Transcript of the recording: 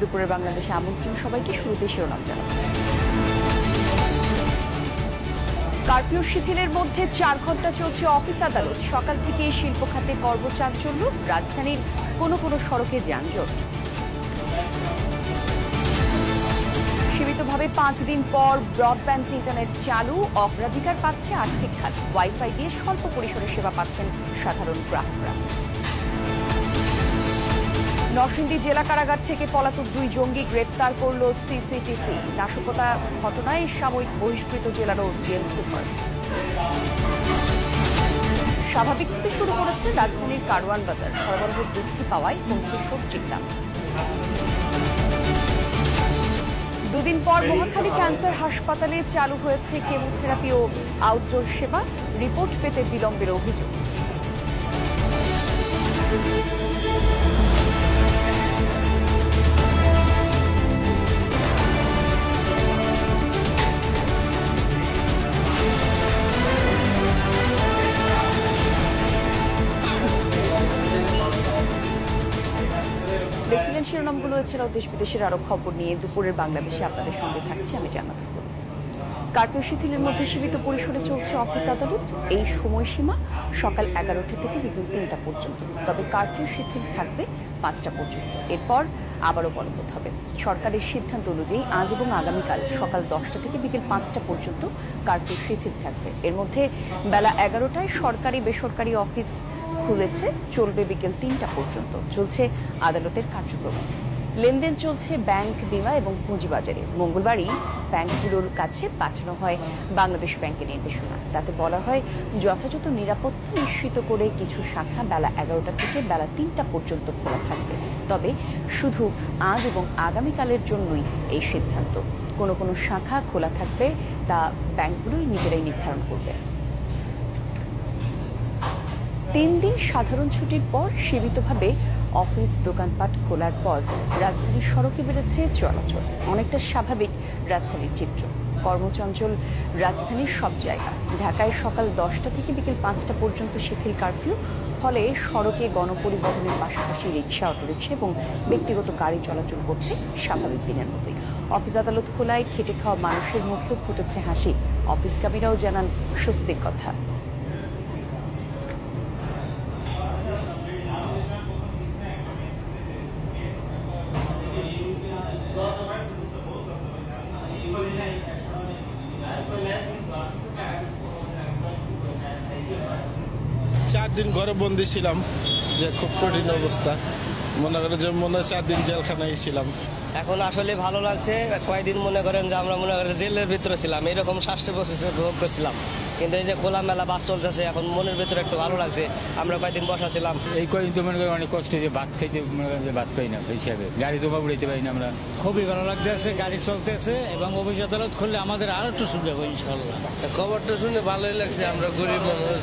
দুপুরের বাংলাদেশে আমন্ত্রণ সবাইকে। শুরুতে শিরোনাম জানাবো। কারফিউ শিথিলের মধ্যে 4 ঘন্টা চলছে অফিস আদালত। সকাল থেকে শিল্প খাতে কর্মচাঞ্চল্য, রাজধানীর কোনো কোনো সড়কে যানজট। সীমিতভাবে 5 দিন পর ব্রডব্যান্ড ইন্টারনেট চালু, অগ্রাধিকার পাচ্ছে আর্থিক খাত। ওয়াইফাই দিয়ে স্বল্প পরিসরে সেবা পাচ্ছেন সাধারণ গ্রাহকরা। নরসিংদী জেলা কারাগার থেকে পলাতক 2 জঙ্গি গ্রেপ্তার করল সিসিটিসি। নাশকতা ঘটনায় সাময়িক বহিষ্কৃত জেলারও জেল সুপার। স্বাভাবিক হতে শুরু করেছে রাজধানীর কারওয়ান বাজার। সরবরাহ বৃদ্ধি পাওয়ায় কমছে সবজির দাম। 2 দিন পর মহাখালী ক্যান্সার হাসপাতালে চালু হয়েছে কেমোথেরাপি ও আউটডোর সেবা। রিপোর্ট পেতে বিলম্বের অভিযোগ। দেখছিলেন শিরোনামগুলো। এছাড়াও দেশ বিদেশের আরো খবর নিয়ে দুপুরের বাংলাদেশে আপনাদের সঙ্গে থাকছি আমি জান্নাত। কারফিউ শিথিলের মধ্যে সীমিত পরিসরে চলছে অফিস আদালত। এই সময়সীমা সকাল 11টা থেকে বিকেল 3টা পর্যন্ত। তবে কারফিউ শিথিল থাকবে 5টা পর্যন্ত। এরপর আবারও বলবৎ হবে। সরকারের সিদ্ধান্ত অনুযায়ী আজ এবং আগামীকাল সকাল 10টা থেকে বিকেল 5টা পর্যন্ত কারফিউ শিথিল থাকবে। এর মধ্যে বেলা 11টায় সরকারি বেসরকারি অফিস খুলেছে, চলবে বিকেল 3টা পর্যন্ত। চলছে আদালতের কার্যক্রম। লেনদেন চলছে ব্যাংক, বিমা এবং পুঁজিবাজারে। মঙ্গলবারই ব্যাংকগুলোর কাছে পাঠানো হয় বাংলাদেশ ব্যাংকের নির্দেশনা। তাতে বলা হয়, যথাযথ নিরাপত্তা নিশ্চিত করে কিছু শাখা বেলা 11টা থেকে বেলা 3টা পর্যন্ত খোলা থাকবে। তবে শুধু আজ এবং আগামীকালের জন্যই এই সিদ্ধান্ত। কোনো কোনো শাখা খোলা থাকবে, তা ব্যাংকগুলোই নিজেরাই নির্ধারণ করবে। 3 দিন সাধারণ ছুটির পর সীমিতভাবে অফিস দোকানপাট খোলার পর রাজধানীর সড়কে বেড়েছে চলাচল। অনেকটা স্বাভাবিক রাজধানীর চিত্র। কর্মচঞ্চল রাজধানীর সব জায়গা। ঢাকায় সকাল 10টা থেকে বিকেল 5টা পর্যন্ত শিথিল কারফিউ। ফলে সড়কে গণপরিবহনের পাশাপাশি রিক্সা, অটোরিক্সা এবং ব্যক্তিগত গাড়ি চলাচল করছে স্বাভাবিক দিনের মতোই। অফিস আদালত খোলায় খেটে খাওয়া মানুষের মুখেও ফুটেছে হাসি। অফিসগামীরাও জানান স্বস্তির কথা। 4 দিন ঘরে বন্দি ছিলাম, যে খুব কঠিন অবস্থা। মনে করেন যে 4 দিন জেলখানায় ছিলাম। এখন আসলে ভালো লাগছে। কয়েকদিন মনে করেন যে আমরা মনে করেন জেলের ভিতরে ছিলাম, এরকম শ্বাসে প্রসেসে ভোগ করছিলাম। কিন্তু এই যে খোলামেলা বাস চলতেছে, এখন মনের ভিতরে একটু ভালো লাগছে। আমরা কয়েকদিন বসা ছিলাম। এই কয়েকদিন তো মনে করেন অনেক কষ্ট, যে ভাত খাইতে মনে করেন যে ভাত পাই না, সেই হিসাবে গাড়ি জমা উড়াইতে পারি না আমরা। খুবই ভালো লাগতেছে, গাড়ি চলতেছে এবং অফিস আদালত খুললে আমাদের আরো একটু সুবিধা হবে ইনশাল্লাহ। খবরটা শুনে ভালোই লাগছে। আমরা গরিব মানুষ।